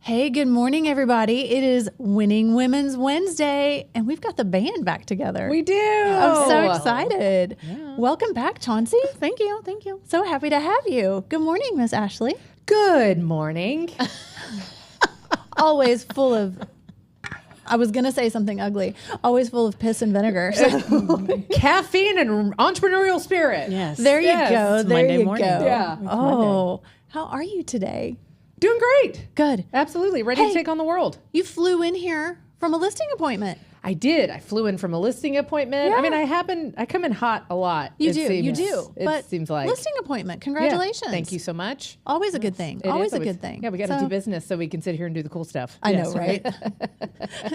Hey, good morning, everybody. It is Winning Women's Wednesday, and we've got the band back together. We do. I'm so excited. Yeah. Welcome back, Chauncey. Thank you. Thank you. So happy to have you. Good morning, Miss Ashley. Good morning. Always full of, I was going to say something ugly, always full of piss and vinegar. So Caffeine and entrepreneurial spirit. Yes. there you Yes. go. It's There Monday you morning. go. Yeah. It's Oh, how are you today? Doing great. Good. Absolutely. Ready Hey. to take on the world. You flew in here from a listing appointment. I did. I flew in from a listing appointment. I mean, I come in hot a lot. You it do. Seems. You do. It But seems like. listing appointment. Yeah. Congratulations. Thank you so much. Always a good thing. It Always is a good thing. Yeah, we got to So- do business so we can sit here and do the cool stuff. I Yes. know, right?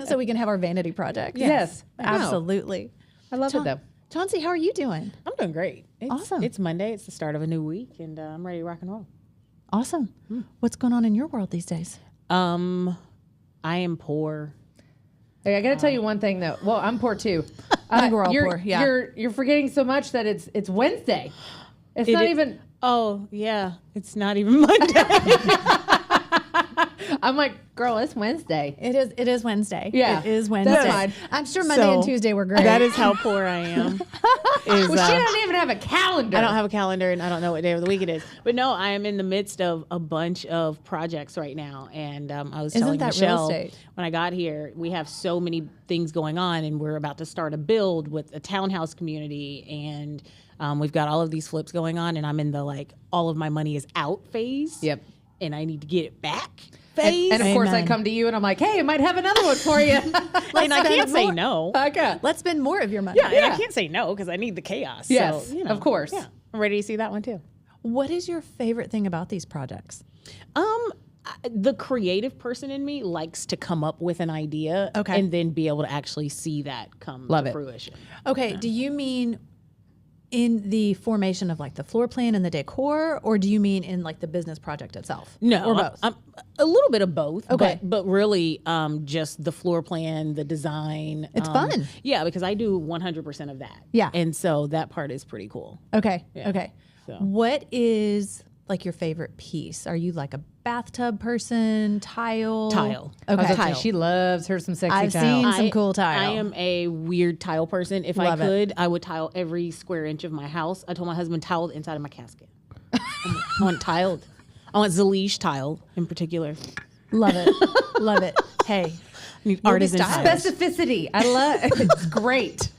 So we can have our vanity project. Yes. I know. Absolutely. I love it though. Chauncey, how are you doing? I'm doing great. Awesome. It's Monday. It's the start of a new week, and I'm ready to rock and roll. Awesome. What's going on in your world these days? I am poor. Hey, I got to tell you one thing though. Well, I'm poor too. I think we're all you're, poor, yeah. You're forgetting so much that it's Wednesday. It's not even. Oh yeah, it's not even Monday. I'm like, girl, it's Wednesday. It is Wednesday. Yeah. It is Wednesday. That's fine. I'm sure Monday and So, Tuesday were great. That is how poor I am. Is, Well, she doesn't even have a calendar. I don't have a calendar, and I don't know what day of the week it is. But no, I am in the midst of a bunch of projects right now, and I was Isn't telling that real Michelle estate? when I got here, we have so many things going on, and we're about to start a build with a townhouse community, and we've got all of these flips going on, and I'm in the all of my money is out phase. Yep. And I need to get it back phase. And of course, I Amen. come to you and I'm like, hey, I might have another one for you. and I can't say no. Okay. Let's spend more of your money. Yeah, and I can't say no because I need the chaos. Yes, so, of course. Yeah, I'm ready to see that one too. What is your favorite thing about these projects? The creative person in me likes to come up with an idea, Okay. and then be able to actually see that come Love to it. fruition. Okay. Do you mean in the formation of the floor plan and the decor, or do you mean in the business project itself? No, Or both? I'm a little bit of both. Okay. but really, just the floor plan, the design. It's fun. Yeah, because I do 100% of that. Yeah. and so that part is pretty cool. Okay. Okay. So. What is your favorite piece? Are you a bathtub person? Tile? Tile. I was Okay. gonna say, she loves her some sexy I've tile. seen some cool tile. I am a weird tile person. If Love I it. could, I would tile every square inch of my house. I told my husband tile the inside of my casket. I want tiled. I want Zalish tiled in particular. Love it. Love it. Hey. I need artisan style. tiles. Specificity. I love it's great.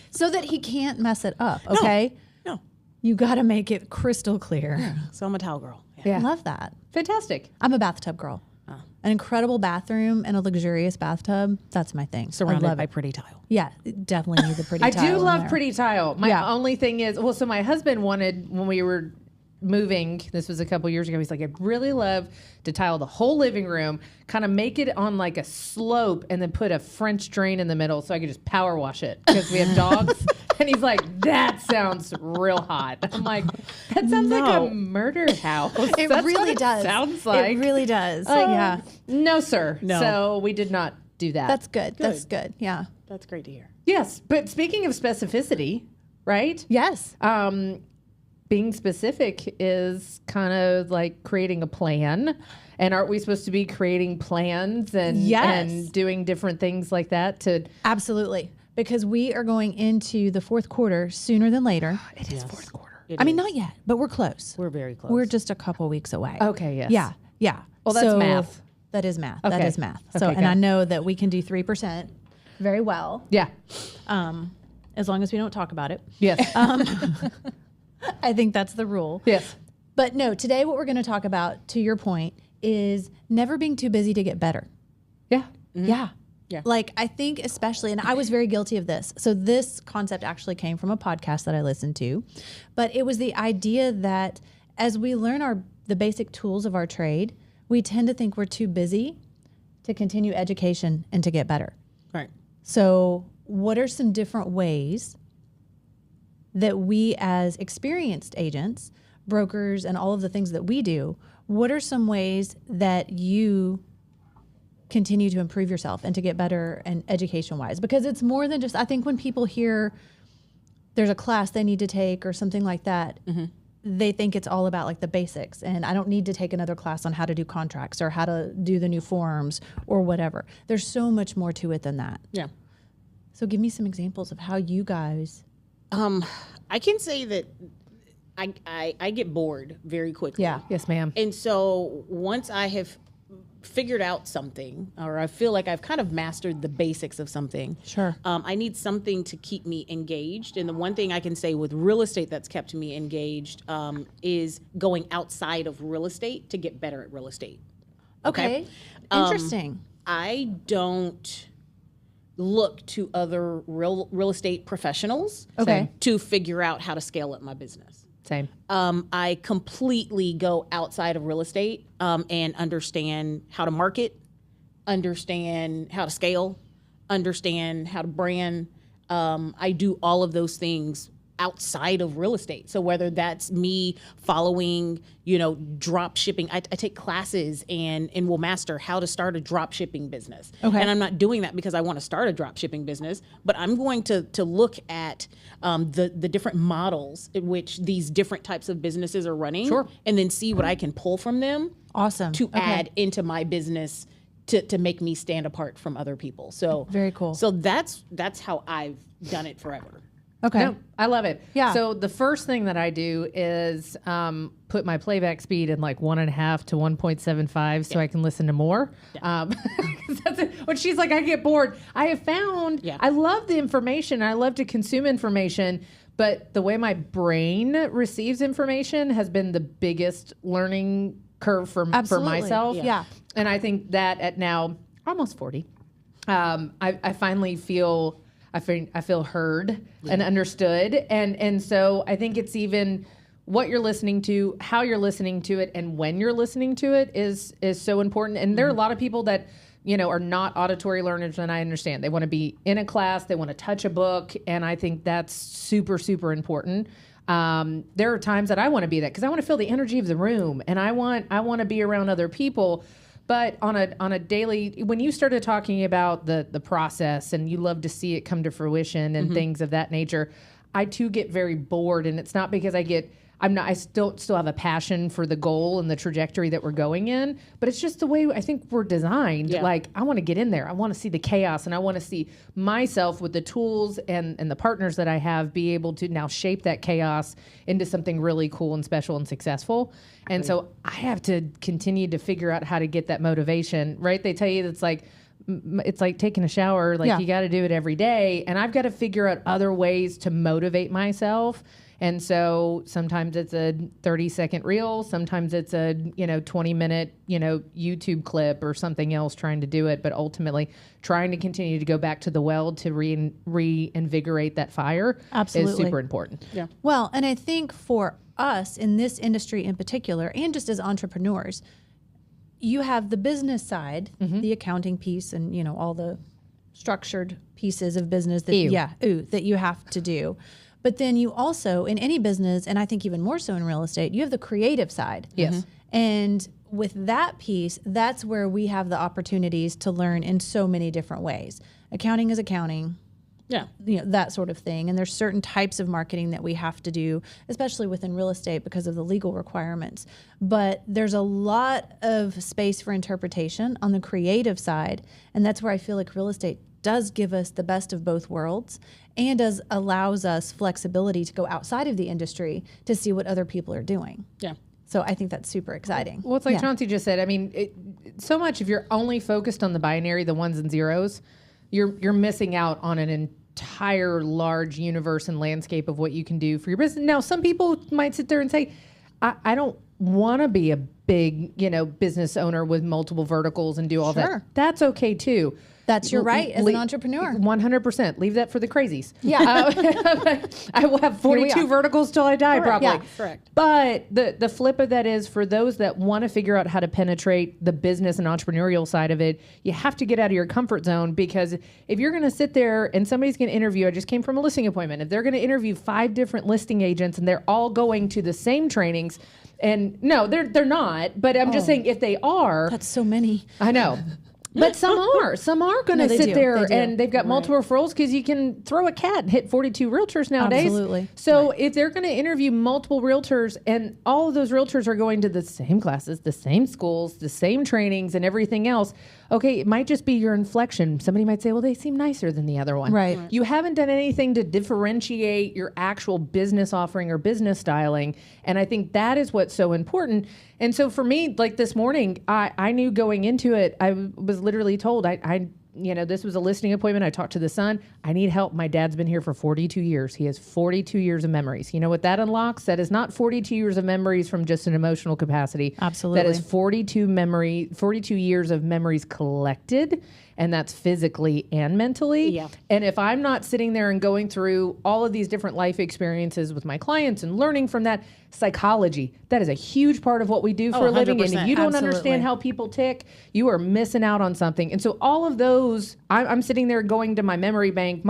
So that he can't mess it up, okay? No. You got to make it crystal clear. So I'm a tile girl. Yeah. Love that. Fantastic. I'm a bathtub girl. An incredible bathroom and a luxurious bathtub. That's my thing. I Surrounded love by it. pretty tile. Yeah, definitely need the pretty I tile do in love there. pretty tile. My Yeah. only thing is, so my husband wanted, when we were moving, this was a couple years ago, he's like, I'd really love to tile the whole living room, kind of make it on a slope, and then put a French drain in the middle so I could just power wash it because we have dogs. And he's like, that sounds real hot. I'm like, that sounds like No. a murder house. It That's really what does. Sounds like. It really does. Yeah. No, sir. No. So we did not do that. That's good. That's good. Yeah. That's great to hear. Yes. But speaking of specificity, right? Yes. Being specific is kind of like creating a plan. And aren't we supposed to be creating plans and, Yes. and doing different things like that to... Absolutely. Because we are going into the fourth quarter sooner than later. It is fourth quarter. It I mean, is. not yet, but we're close. We're very close. We're just a couple weeks away. Okay, yes. Yeah. Yeah. Well, that's So math. That is math. That Okay. is math. So, Okay, and I good. know that we can do 3% very well, Yeah. as long as we don't talk about it. Yes. I think that's the rule. yes. But no, today what we're going to talk about, to your point, is never being too busy to get better. Yeah. Yeah. Yeah. I think especially, and I was very guilty of this. So this concept actually came from a podcast that I listened to, but it was the idea that as we learn the basic tools of our trade, we tend to think we're too busy to continue education and to get better. Right. So what are some different ways that we as experienced agents, brokers, and all of the things that we do, what are some ways that you continue to improve yourself and to get better and education-wise? Because it's more than just, I think when people hear there's a class they need to take or something like that, they think it's all about like the basics, and I don't need to take another class on how to do contracts or how to do the new forms or whatever. There's so much more to it than that. Yeah. So give me some examples of how you guys. I can say that I get bored very quickly. Yeah. Yes, ma'am. And so once I have figured out something, or I feel like I've kind of mastered the basics of something, Sure. I need something to keep me engaged. And the one thing I can say with real estate that's kept me engaged is going outside of real estate to get better at real estate. Okay. Interesting. I don't look to other real estate professionals Okay. to figure out how to scale up my business. Same. I completely go outside of real estate and understand how to market, understand how to scale, understand how to brand. I do all of those things outside of real estate. So whether that's me following, drop shipping, I take classes and will master how to start a drop shipping business. Okay. And I'm not doing that because I want to start a drop shipping business, but I'm going to look at the different models in which these different types of businesses are running, Sure. and then see what I can pull from them Awesome. to Okay. add into my business to make me stand apart from other people. So Very cool. So that's how I've done it forever. Okay. No, I love it. Yeah. So the first thing that I do is put my playback speed in like 1.5 to 1.75 so I can listen to more. When she's like, I get bored. I have found I love the information. I love to consume information. But the way my brain receives information has been the biggest learning curve for myself. Yeah. And I think that at now almost 40, I finally feel I feel heard and understood, and so I think it's even what you're listening to, how you're listening to it, and when you're listening to it is so important. And there are a lot of people that are not auditory learners, and I understand they want to be in a class, they want to touch a book, and I think that's super, super important. There are times that I want to be that because I want to feel the energy of the room, and I want to be around other people. But on a daily, when you started talking about the process and you love to see it come to fruition and things of that nature, I too get very bored, and it's not because I still have a passion for the goal and the trajectory that we're going in, but it's just the way I think we're designed. Yeah. Like I want to get in there. I want to see the chaos, and I want to see myself with the tools and the partners that I have be able to now shape that chaos into something really cool and special and successful. And so I have to continue to figure out how to get that motivation, right? They tell you it's like taking a shower. Like you got to do it every day. And I've got to figure out other ways to motivate myself. And so sometimes it's a 30-second reel. Sometimes it's a 20-minute YouTube clip or something else trying to do it. But ultimately, trying to continue to go back to the well to reinvigorate that fire Absolutely. is super important. Yeah. Well, and I think for us in this industry in particular, and just as entrepreneurs, you have the business side, the accounting piece, and all the structured pieces of business that that you have to do. But then you also, in any business, and I think even more so in real estate, you have the creative side. Yes. And with that piece, that's where we have the opportunities to learn in so many different ways. Accounting is accounting. Yeah. That sort of thing. And there's certain types of marketing that we have to do, especially within real estate because of the legal requirements. But there's a lot of space for interpretation on the creative side. And that's where I feel like real estate does give us the best of both worlds and allows us flexibility to go outside of the industry to see what other people are doing. Yeah. So I think that's super exciting. Well, it's like Chauncey just said. I mean, so much if you're only focused on the binary, the ones and zeros, you're missing out on an entire large universe and landscape of what you can do for your business. Now, some people might sit there and say, I don't want to be a big, business owner with multiple verticals and do all that. That's okay too. That's your right as an entrepreneur. 100%. Leave that for the crazies. Yeah. I will have 42 verticals till I die, probably. Yeah. Correct. But the flip of that is for those that want to figure out how to penetrate the business and entrepreneurial side of it, you have to get out of your comfort zone, because if you're going to sit there and somebody's going to interview, I just came from a listing appointment, if they're going to interview 5 different listing agents and they're all going to the same trainings, and no, they're not, but I'm just saying if they are. That's so many. I know. But some are going to they sit do. there They do. and they've got multiple referrals because you can throw a cat and hit 42 realtors nowadays. Absolutely. So if they're going to interview multiple realtors and all of those realtors are going to the same classes, the same schools, the same trainings and everything else, okay, it might just be your inflection. Somebody might say, well, they seem nicer than the other one. Right. You haven't done anything to differentiate your actual business offering or business styling. And I think that is what's so important. And so for me, like this morning, I knew going into it, I was literally told, this was a listing appointment. I talked to the son. I need help. My dad's been here for 42 years. He has 42 years of memories. You know what that unlocks? That is not 42 years of memories from just an emotional capacity. Absolutely. That is 42 years of memories collected, and that's physically and mentally. Yeah. And if I'm not sitting there and going through all of these different life experiences with my clients and learning from that, psychology, that is a huge part of what we do for a living. And if you don't understand how people tick, you are missing out on something. And so all of those, I'm sitting there going to my memory bank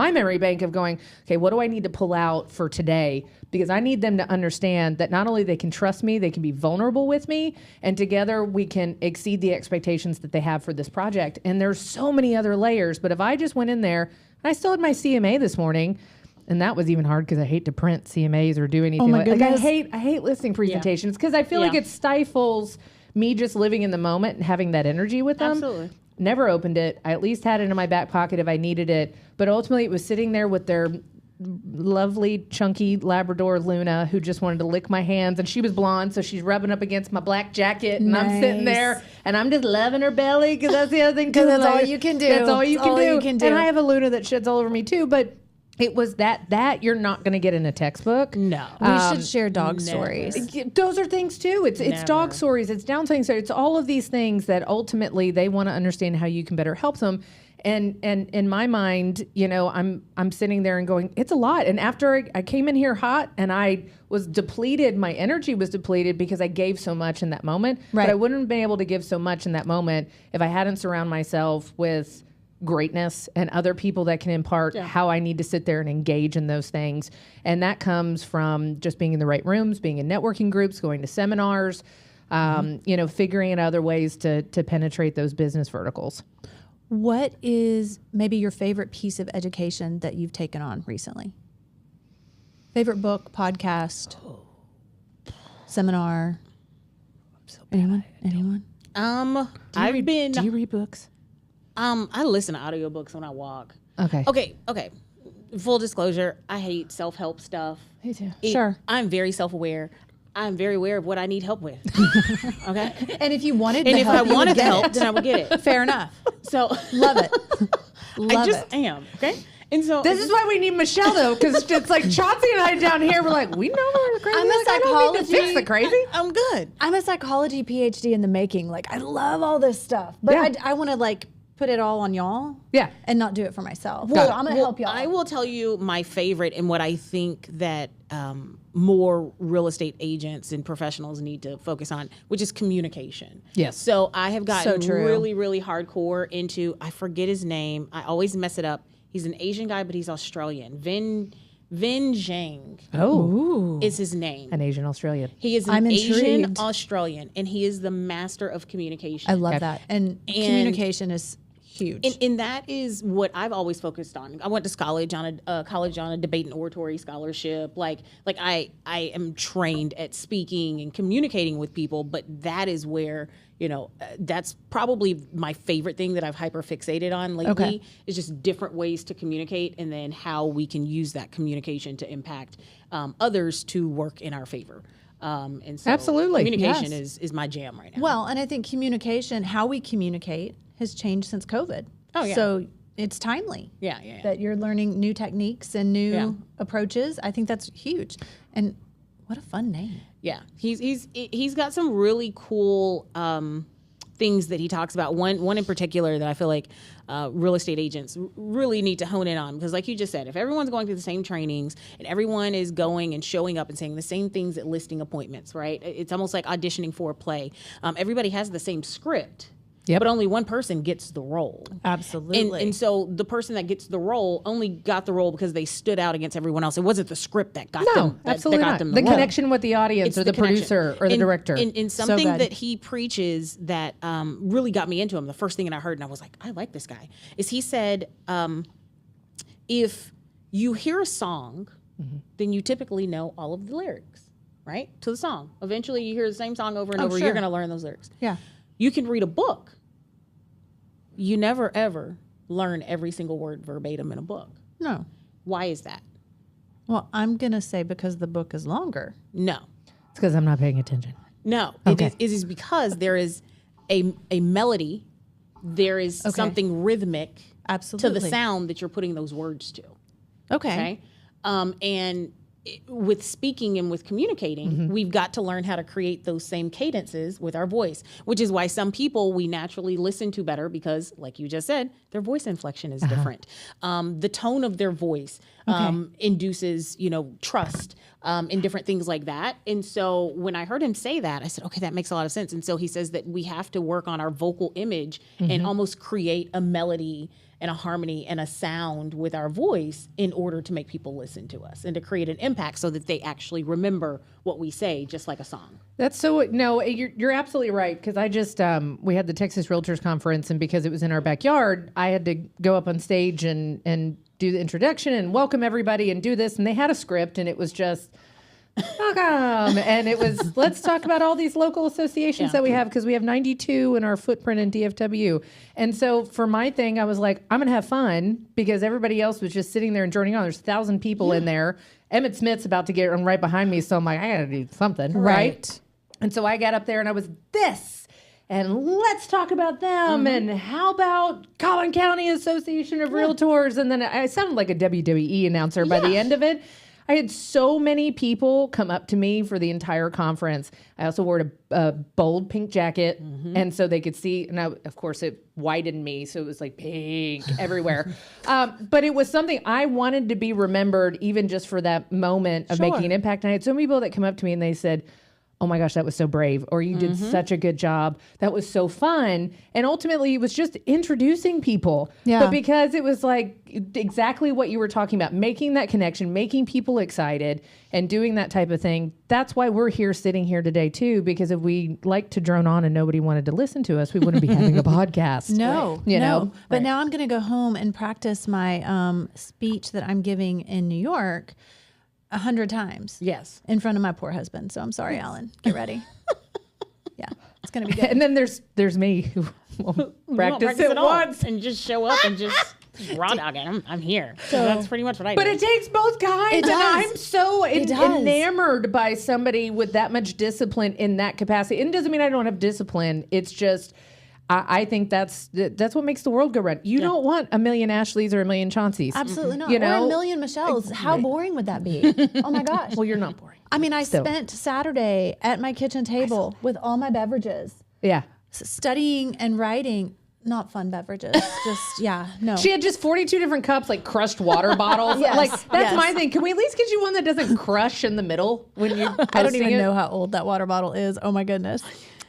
of going, okay, what do I need to pull out for today? Because I need them to understand that not only they can trust me, they can be vulnerable with me, and together we can exceed the expectations that they have for this project. And there's so many other layers. But if I just went in there, and I still had my CMA this morning, and that was even hard because I hate to print CMAs or do anything like I hate listing presentations because I feel like it stifles me just living in the moment and having that energy with them. Absolutely. Never opened it. I at least had it in my back pocket if I needed it. But ultimately it was sitting there with their lovely chunky Labrador Luna who just wanted to lick my hands, and she was blonde, so she's rubbing up against my black jacket, and I'm sitting there and I'm just loving her belly because that's the other thing. Because that's all you can do. That's all you can do. And I And have a Luna that sheds all over me too, but it was that you're not going to get in a textbook. No. we should share dog stories. Those are things too. It's dog stories. It's downsizing stories. It's all of these things that ultimately they want to understand how you can better help them. And in my mind, I'm sitting there and going, it's a lot. And after I came in here hot and I was depleted, my energy was depleted because I gave so much in that moment. Right. But I wouldn't have been able to give so much in that moment if I hadn't surrounded myself with greatness and other people that can impart how I need to sit there and engage in those things. And that comes from just being in the right rooms, being in networking groups, going to seminars, figuring out other ways to penetrate those business verticals. What is maybe your favorite piece of education that you've taken on recently? Favorite book, podcast, seminar? Anyone? Do you read books? I listen to audiobooks when I walk. Okay. Okay. Full disclosure, I hate self-help stuff. Me too. Sure. I'm very self-aware. I'm very aware of what I need help with. Okay. And if you wanted And the if help, I you would wanted the get help, it. then I would get it. Fair enough. So Love it. I just am. Okay. And so This is why we need Michelle, though, because it's like Chauncey and I down here, we're like, we know we're crazy. I'm a Like, I don't need to fix psychology- the crazy. I'm good. I'm a psychology PhD in the making. Like, I love all this stuff, but Yeah. I want to put it all on y'all. Yeah. And not do it for myself. Got So it. I'm going to help y'all. I will tell you my favorite and what I think that more real estate agents and professionals need to focus on, which is communication. Yes. So I have gotten So true. really, really hardcore into, I forget his name. I always mess it up. He's an Asian guy, but he's Australian. Vin Zhang Oh, is his name. an Asian Australian. He is I'm an Asian intrigued. Australian, and he is the master of communication. I love that. And communication is huge. And that is what I've always focused on. I went to college on a debate and oratory scholarship. Like I am trained at speaking and communicating with people, but that is where, that's probably my favorite thing that I've hyper fixated on lately is just different ways to communicate and then how we can use that communication to impact others to work in our favor. And so Absolutely. communication Yes. is my jam right now. Well, and I think communication, how we communicate, has changed since COVID. Oh, yeah. So it's timely. yeah. That you're learning new techniques and new approaches. I think that's huge. And what a fun name. Yeah, he's got some really cool things that he talks about. One in particular that I feel like real estate agents really need to hone in on, because like you just said, if everyone's going through the same trainings and everyone is going and showing up and saying the same things at listing appointments, right? It's almost like auditioning for a play. Everybody has the same script. Yep. but only one person gets the role. Absolutely. And so the person that gets the role only got the role because they stood out against everyone else. It wasn't the script that got them. Absolutely that got not. them The role. connection with the audience It's or the connection. producer or the director. And something good. that he preaches that really got me into him, the first thing that I heard, and I was like, I like this guy, is he said, if you hear a song, then you typically know all of the lyrics, right? To the song. Eventually you hear the same song over and over, sure. you're going to learn those lyrics. Yeah. You can read a book. You never, ever learn every single word verbatim in a book. No. Why is that? Well, I'm going to say because the book is longer. No. It's because I'm not paying attention. No. Okay. It is because there is a melody, there is something rhythmic Absolutely. to the sound that you're putting those words to. Okay. And with speaking and with communicating, we've got to learn how to create those same cadences with our voice, which is why some people we naturally listen to better because, like you just said, their voice inflection is different. The tone of their voice induces, trust and different things like that. And so when I heard him say that, I said, okay, that makes a lot of sense. And so he says that we have to work on our vocal image and almost create a melody and a harmony and a sound with our voice in order to make people listen to us and to create an impact so that they actually remember what we say, just like a song. That's you're absolutely right. Because I just, we had the Texas Realtors Conference, and because it was in our backyard, I had to go up on stage and do the introduction and welcome everybody and do this. And they had a script, and it was just, welcome. And it was, let's talk about all these local associations that we have, because we have 92 in our footprint in DFW. And so for my thing, I was like, I'm going to have fun, because everybody else was just sitting there and joining on. There's 1,000 people in there. Emmett Smith's about to get on right behind me. So I'm like, I got to do something. Right. And so I got up there and I was this. And let's talk about them. And how about Collin County Association of Realtors? And then I sounded like a WWE announcer by the end of it. I had so many people come up to me for the entire conference. I also wore a bold pink jacket, and so they could see. And of course, it whitened me, so it was like pink everywhere. But it was something I wanted to be remembered, even just for that moment of making an impact. And I had so many people that come up to me and they said, oh my gosh, that was so brave. Or you did such a good job. That was so fun. And ultimately it was just introducing people. Yeah. But because it was like exactly what you were talking about, making that connection, making people excited and doing that type of thing. That's why we're here sitting here today too, because if we liked to drone on and nobody wanted to listen to us, we wouldn't be having a podcast. No, You no. know? But now I'm going to go home and practice my speech that I'm giving in New York 100 times. Yes. In front of my poor husband. So I'm sorry, Alan. Get ready. Yeah, it's going to be good. And then there's me who won't practice it all once. and just show up and just raw dog it. I'm here. So that's pretty much what I do. But it takes both kinds. It does. And I'm so It does. enamored by somebody with that much discipline in that capacity. And it doesn't mean I don't have discipline. It's just, I think that's what makes the world go round. You don't want a million Ashleys or a million Chaunceys. Absolutely not. You Or know? a million Michelles. How boring would that be? Oh my gosh. Well, you're not boring. I mean, I Still. spent Saturday at my kitchen table with all my beverages, Yeah. studying and writing. Not fun beverages. Just, no. She had just 42 different cups, like crushed water bottles. Yes, Like, that's yes. my thing. Can we at least get you one that doesn't crush in the middle when you're I don't posting even it? know how old that water bottle is. Oh my goodness.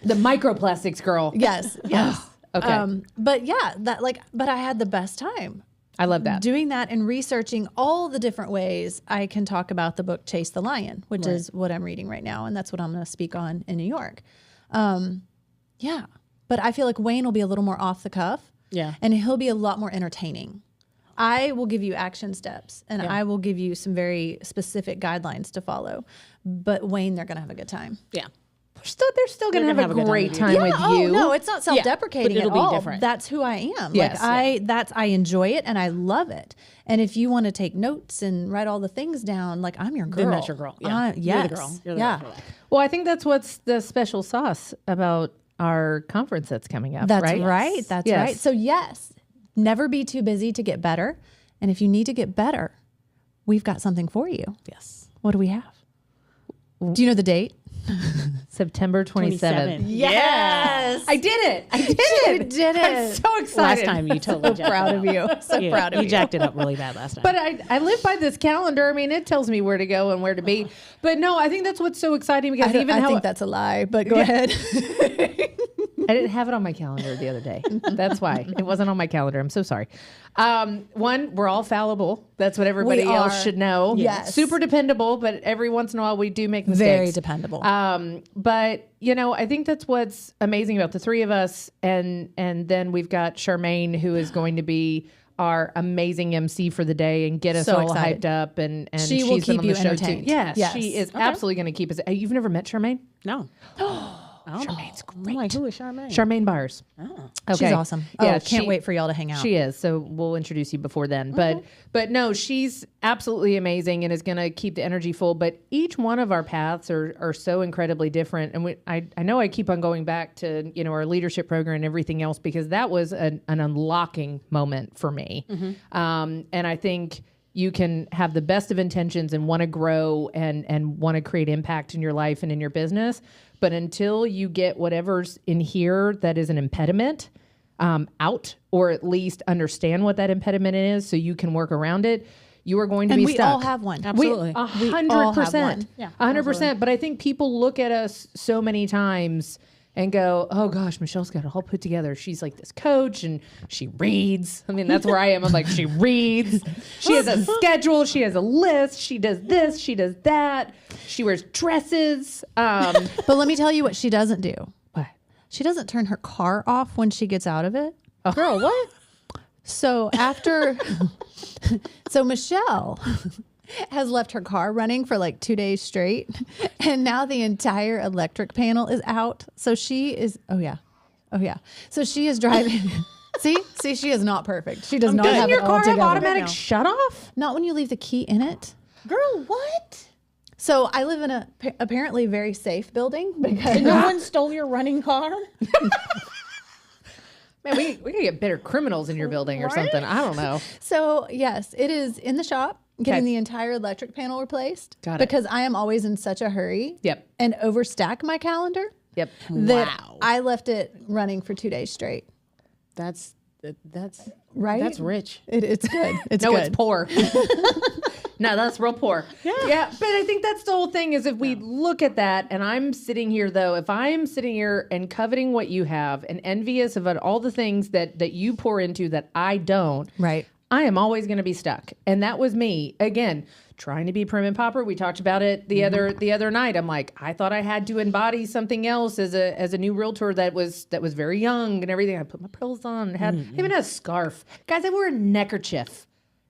The microplastics girl. Yes. Yes. Okay. But yeah, but I had the best time I love that. doing that and researching all the different ways I can talk about the book Chase the Lion, which is what I'm reading right now. And that's what I'm going to speak on in New York. Yeah. But I feel like Wayne will be a little more off the cuff. Yeah. And he'll be a lot more entertaining. I will give you action steps and I will give you some very specific guidelines to follow. But Wayne, they're going to have a good time. Yeah. They're still going to have a gonna have a good time great with you. time with you. No, it's not self-deprecating but it'll at be all. different. That's who I am. Yes. I enjoy it and I love it. And if you want to take notes and write all the things down, like I'm your girl. Then that's your girl. Yeah. Yes. You're the girl. You're the yeah. girl for that. Well, I think that's what's the special sauce about our conference that's coming up, That's right? right. That's Yes. right. So yes, never be too busy to get better. And if you need to get better, we've got something for you. Yes. What do we have? Do you know the date? September 27th. Yes. I did it. I did You it. did it. I'm so excited. Last time you totally jacked Proud it of up. you. So Yeah, proud of you you. jacked it up really bad last time. But I live by this calendar. I mean, it tells me where to go and where to be. But no, I think that's what's so exciting because I even how think that's a lie, but go ahead. I didn't have it on my calendar the other day. That's why it wasn't on my calendar. I'm so sorry. One, we're all fallible. That's what everybody We else are. should know. Yes. Super dependable, but every once in a while we do make mistakes. Very dependable. But I think that's what's amazing about the three of us. And then we've got Charmaine, who is going to be our amazing MC for the day and get us So all excited. hyped up. And She she's will been keep on you the show entertained. too. Yes, Yes. she is absolutely going to keep us. You've never met Charmaine? no. Charmaine's great. I'm like, who is Charmaine? Charmaine Byers. Oh. She's awesome. Yeah, Can't wait for y'all to hang out. She is. So we'll introduce you before then. But no, she's absolutely amazing and is going to keep the energy full. But each one of our paths are so incredibly different. And I know I keep on going back to, our leadership program and everything else because that was an unlocking moment for me. And I think you can have the best of intentions and want to grow and want to create impact in your life and in your business. But until you get whatever's in here that is an impediment out, or at least understand what that impediment is so you can work around it, you are going to And be we stuck. all have one. Absolutely. 100%. Yeah, 100%. But I think people look at us so many times and go, oh gosh, Michelle's got it all put together. She's like this coach and she reads. I mean, that's where I am. I'm like, she reads. She has a schedule. She has a list. She does this. She does that. She wears dresses. But let me tell you what she doesn't do. What? She doesn't turn her car off when she gets out of it. Girl, what? So so Michelle has left her car running for like 2 days straight. And now the entire electric panel is out. So she is, oh yeah. So she is driving. See, she is not perfect. She does not Doesn't have your it all car have together. automatic shut off? Not when you leave the key in it. Girl, what? So I live in a apparently very safe building because No one stole your running car? Man, we gotta get better criminals in your building or something. I don't know. So yes, it is in the shop getting Okay. the entire electric panel replaced. Got it. Because I am always in such a hurry. Yep. And overstack my calendar Yep. that Wow. I left it running for 2 days straight. That's Right? That's rich. It's good. It's No, good. it's poor. No, that's real poor. Yeah. But I think that's the whole thing is if we look at that, and I'm sitting here though, if I'm sitting here and coveting what you have and envious of all the things that you pour into that I don't, Right. I am always going to be stuck. And that was me again, trying to be prim and proper. We talked about it the other night. I'm like, I thought I had to embody something else as a new realtor that was very young and everything. I put my pearls on, I even had a scarf. Guys, I wore a neckerchief.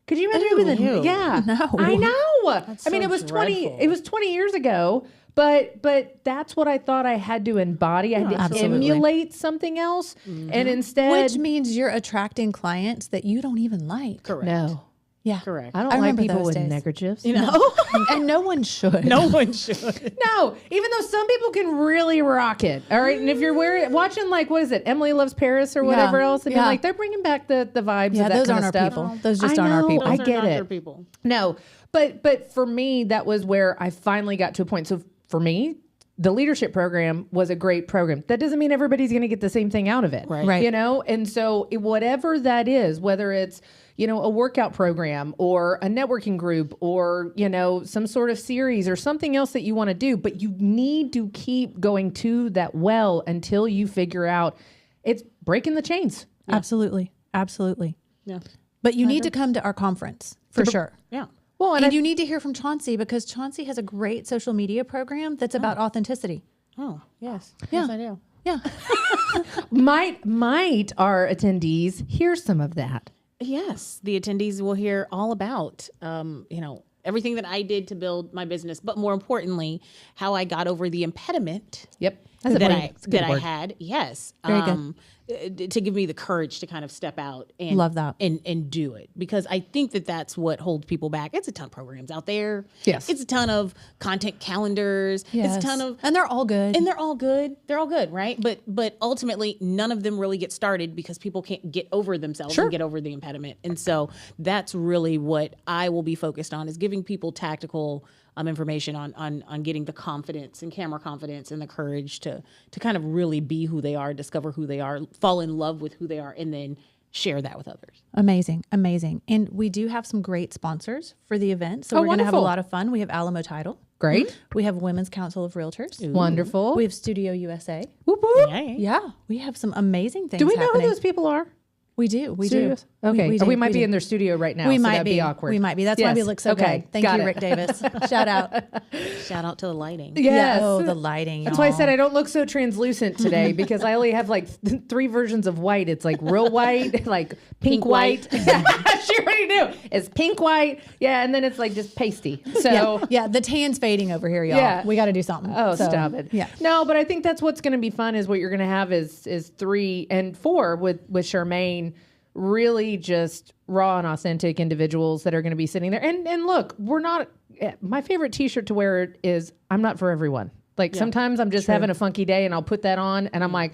Could you imagine with a Ew. yeah? No. I know. I mean, so it was 20. dreadful. It was 20 years ago. But that's what I thought I had to embody. I had to absolutely. emulate something else, and instead, Which means you're attracting clients that you don't even like. Correct. no, Yeah. Correct. I don't like remember people those with days. neckerchiefs. And no one should. No one should. No, even though some people can really rock it. All right. And if you're watching like, what is it? Emily Loves Paris or whatever else. And you're Yeah. like, they're bringing back the vibes Yeah, of that those kind aren't of our stuff. people. Those just I aren't our know, people. I Those are get not it. your people. No, but for me, that was where I finally got to a point. So for me, the leadership program was a great program. That doesn't mean everybody's going to get the same thing out of it. Right. You know? And so whatever that is, whether it's, a workout program or a networking group or, some sort of series or something else that you want to do, but you need to keep going to that well until you figure out it's breaking the chains. Absolutely. Absolutely. Yeah. But you need to come to our conference for sure. Yeah. Well, And you need to hear from Chauncey because Chauncey has a great social media program that's about authenticity. Oh, yes. Yeah. Yes, I do. Yeah. might our attendees hear some of that? Yes, the attendees will hear all about, everything that I did to build my business, but more importantly, how I got over the impediment Yep. that I had. Yes, Very good. To give me the courage to kind of step out and Love that. and do it, because I think that that's what holds people back. It's a ton of programs out there. Yes. It's a ton of content calendars. Yes. It's a ton of And they're all good. and they're all good. They're all good, right? But ultimately, none of them really get started because people can't get over themselves and get over the impediment. And so that's really what I will be focused on, is giving people tactical information on getting the confidence and camera confidence and the courage to kind of really be who they are, discover who they are, fall in love with who they are, and then share that with others. Amazing. And we do have some great sponsors for the event. So we're going to have a lot of fun. We have Alamo Title. Great. We have Women's Council of Realtors. Ooh. Wonderful. We have Studio USA. Whoop, whoop. Yeah. We have some amazing things Do we know happening. who those people are? We do. We Studios? do. Okay. We might be in their studio right now. We so might that'd be awkward. We might be. That's why we look so good. Thank you, Rick Davis. Shout out. Shout out to the lighting. Yes. Yeah. Oh, the lighting. That's why I said I don't look so translucent today because I only have like 3 versions of white. It's like real white, like pink white. She already knew. It's pink white. Yeah. And then it's like just pasty. So yeah, the tan's fading over here, y'all. Yeah. We got to do something. Oh, stop it. Yeah. No, but I think that's what's going to be fun is what you're going to have is 3 and 4 with Charmaine, really just raw and authentic individuals that are going to be sitting there. And look, we're not, my favorite t-shirt to wear is I'm not for everyone. Like sometimes I'm just having a funky day and I'll put that on and I'm like,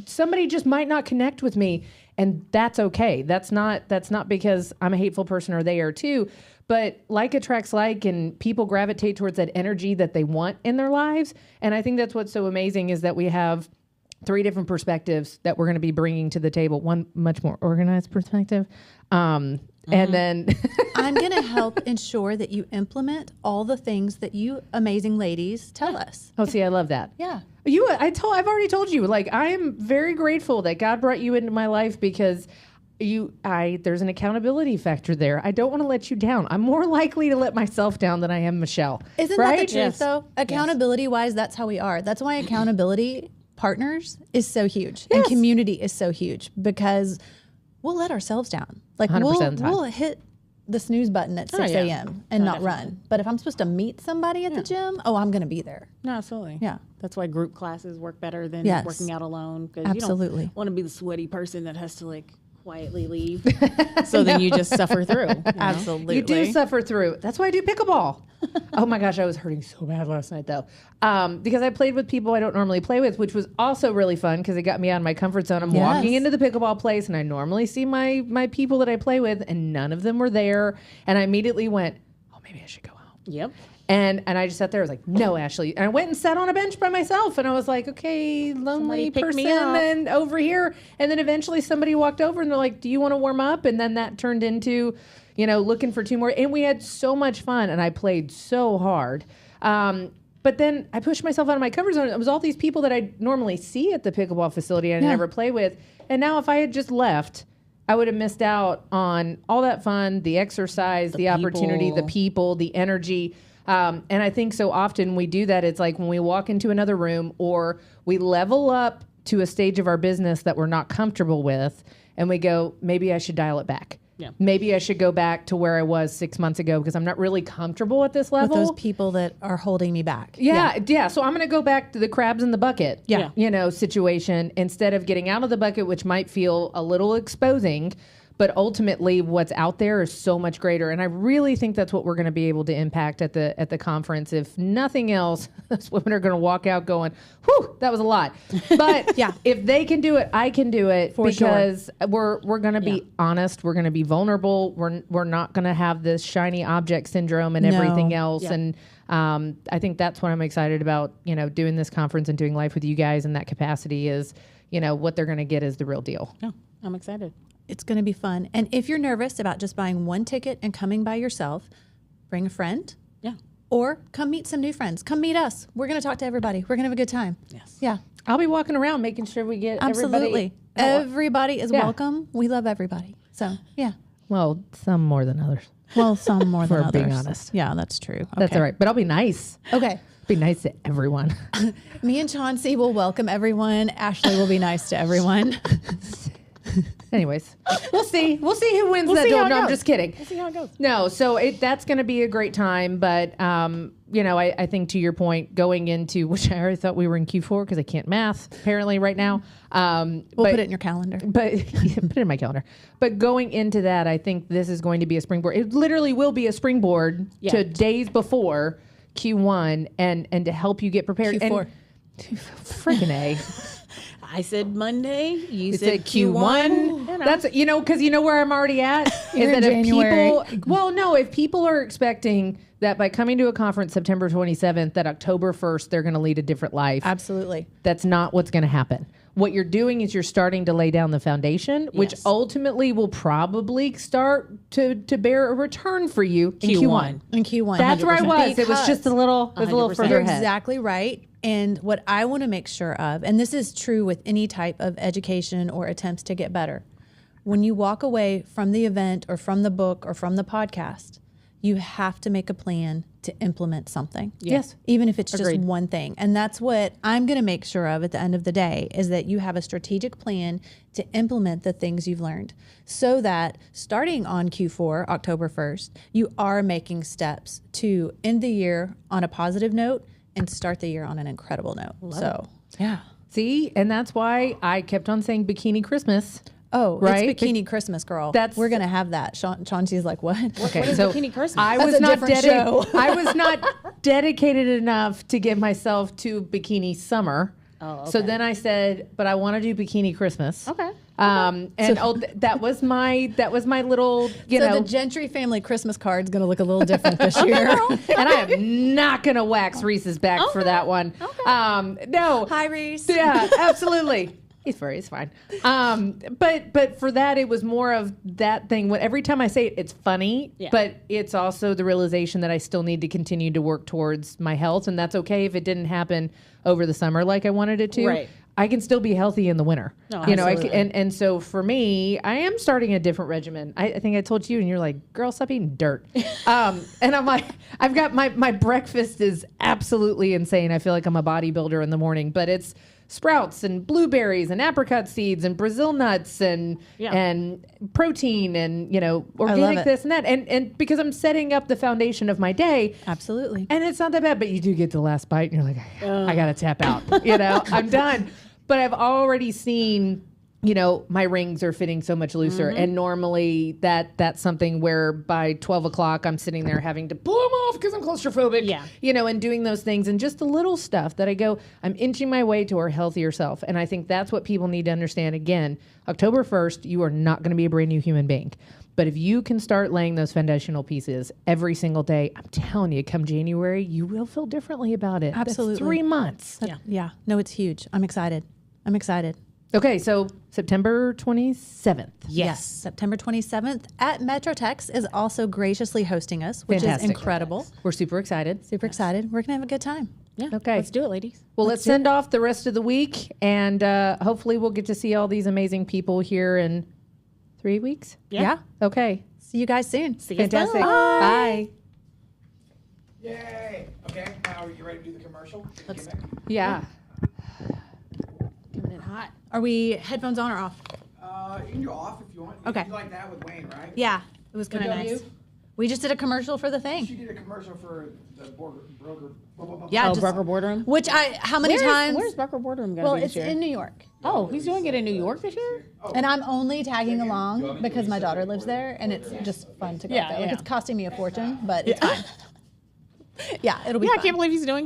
somebody just might not connect with me, and that's okay. That's not because I'm a hateful person or they are too. But like attracts like, and people gravitate towards that energy that they want in their lives. And I think that's what's so amazing is that we have 3 different perspectives that we're going to be bringing to the table. One much more organized perspective. And then I'm going to help ensure that you implement all the things that you amazing ladies tell us. Oh, see, I love that. Yeah. I've already told you, like, I am very grateful that God brought you into my life because there's an accountability factor there. I don't want to let you down. I'm more likely to let myself down than I am Michelle. Isn't that the truth though? Accountability wise, that's how we are. That's why accountability partners is so huge and community is so huge because we'll let ourselves down. Like we'll hit the snooze button at 6 a.m. and not run. But if I'm supposed to meet somebody at the gym, I'm going to be there. No, absolutely. Yeah. That's why group classes work better than working out alone. Absolutely. You don't want to be the sweaty person that has to like quietly leave. So then you just suffer through. You know? Absolutely. You do suffer through. That's why I do pickleball. Oh my gosh, I was hurting so bad last night though. Because I played with people I don't normally play with, which was also really fun because it got me out of my comfort zone. I'm walking into the pickleball place and I normally see my people that I play with and none of them were there. And I immediately went, oh, maybe I should go out. Yep. And I just sat there. I was like, no, Ashley. And I went and sat on a bench by myself. And I was like, okay, lonely person and over here. And then eventually somebody walked over and they're like, do you want to warm up? And then that turned into, looking for 2 more. And we had so much fun. And I played so hard. But then I pushed myself out of my comfort zone. It was all these people that I normally see at the pickleball facility and I never play with. And now if I had just left, I would have missed out on all that fun, the exercise, the opportunity, the people, the energy. And I think so often we do that. It's like when we walk into another room or we level up to a stage of our business that we're not comfortable with and we go, maybe I should dial it back. Yeah. Maybe I should go back to where I was 6 months ago because I'm not really comfortable at this level. With those people that are holding me back. Yeah. So I'm going to go back to the crabs in the bucket, situation instead of getting out of the bucket, which might feel a little exposing. But ultimately, what's out there is so much greater, and I really think that's what we're going to be able to impact at the conference. If nothing else, those women are going to walk out going, "Whew, that was a lot." But if they can do it, I can do it because we're going to be honest. We're going to be vulnerable. We're not going to have this shiny object syndrome and everything else. And I think that's what I'm excited about. Doing this conference and doing life with you guys in that capacity is, what they're going to get is the real deal. Yeah, I'm excited. It's going to be fun. And if you're nervous about just buying one ticket and coming by yourself, bring a friend. Yeah. Or come meet some new friends. Come meet us. We're going to talk to everybody. We're going to have a good time. Yes. Yeah. I'll be walking around making sure we get everybody. Everybody is welcome. We love everybody. So, yeah. Well, some more than others. Well, some more than others. For being honest. Yeah, that's true. Okay. That's all right. But I'll be nice. Okay. Be nice to everyone. Me and Chauncey will welcome everyone. Ashley will be nice to everyone. Anyways, we'll see. We'll see who wins that duel. No, I'm just kidding. We'll see how it goes. No, so that's going to be a great time. But, I think to your point, going into, which I already thought we were in Q4 because I can't math apparently right now. We'll put it in your calendar. But put it in my calendar. But going into that, I think this is going to be a springboard. It literally will be a springboard to days before Q1 and to help you get prepared. Q4. Freaking A. I said Monday. You said Q1. know. That's, because where I'm already at is You're in that if people are expecting that by coming to a conference September 27th, that October 1st, they're going to lead a different life. Absolutely. That's not what's going to happen. What you're doing is you're starting to lay down the foundation, which Yes. ultimately will probably start to bear a return for you in Q1. In Q1. That's where I 100%. was. It was just a little 100%. further You're ahead. exactly right. And what I want to make sure of, and this is true with any type of education or attempts to get better, when you walk away from the event or from the book or from the podcast, you have to make a plan to implement something. Yes. Even if it's just Agreed. one thing. And that's what I'm going to make sure of at the end of the day, is that you have a strategic plan to implement the things you've learned, so that starting on Q4, October 1st, you are making steps to end the year on a positive note and start the year on an incredible note. Yeah. See, and that's why I kept on saying Bikini Christmas. Oh, Right? it's Bikini Christmas, girl. That's- We're going to have that. Chauncey's like, what? Okay, What is so Bikini Christmas? I That's was a not different show. I was not dedicated enough to give myself to Bikini Summer. Oh, So okay. then I said, but I want to do Bikini Christmas. Okay. That was my little, So the Gentry family Christmas card is going to look a little different this year. and I am not going to wax Reese's back for that one. No. Hi, Reese. Yeah, absolutely. It's fine. But for that, it was more of that thing. When every time I say it, it's funny, Yeah. but it's also the realization that I still need to continue to work towards my health, and that's okay if it didn't happen over the summer like I wanted it to. Right. I can still be healthy in the winter. No, Absolutely. And so for me, I am starting a different regimen. I think I told you, and you're like, girl, stop eating dirt. And I'm like, I've got my breakfast is absolutely insane. I feel like I'm a bodybuilder in the morning, but it's sprouts and blueberries and apricot seeds and Brazil nuts and protein and organic it. this and that. And because I'm setting up the foundation of my day. Absolutely. And it's not that bad, but you do get the last bite and you're like, I got to tap out, I'm done. But I've already seen, my rings are fitting so much looser. And normally that's something where by 12 o'clock, I'm sitting there having to pull them off because I'm claustrophobic, and doing those things and just the little stuff that I go, I'm inching my way to our healthier self. And I think that's what people need to understand. Again, October 1st, you are not going to be a brand new human being. But if you can start laying those foundational pieces every single day, I'm telling you, come January, you will feel differently about it. Absolutely. That's 3 months. Yeah. No, it's huge. I'm excited. Okay, so September 27th. Yes. September 27th at Metrotex is also graciously hosting us, which Fantastic. is incredible. We're super excited. Super excited. We're going to have a good time. Yeah. Okay. Let's do it, ladies. Well, let's send off the rest of the week, and hopefully we'll get to see all these amazing people here in 3 weeks. Yeah. Okay. See you guys soon. See you Fantastic. soon. Bye. Yay! Okay, now are you ready to do the commercial? Let's- Yeah. Coming in hot. Are we headphones on or off? You can go off if you want. Okay. You like that with Wayne, right? Yeah. It was kind of W? nice. We just did a commercial for the She thing. did a commercial for the broker. Yeah. Oh, just- Broker Boardroom. Which how many times? Where's Broker Boardroom going Well, to be it's this year? in New York. Oh, he's doing it in New York this year? And I'm only tagging along because my daughter lives there and it's just fun to go Yeah, there. Like yeah. it's costing me a fortune, but it's fine. Yeah, it'll be Yeah, I fun. can't believe he's doing it.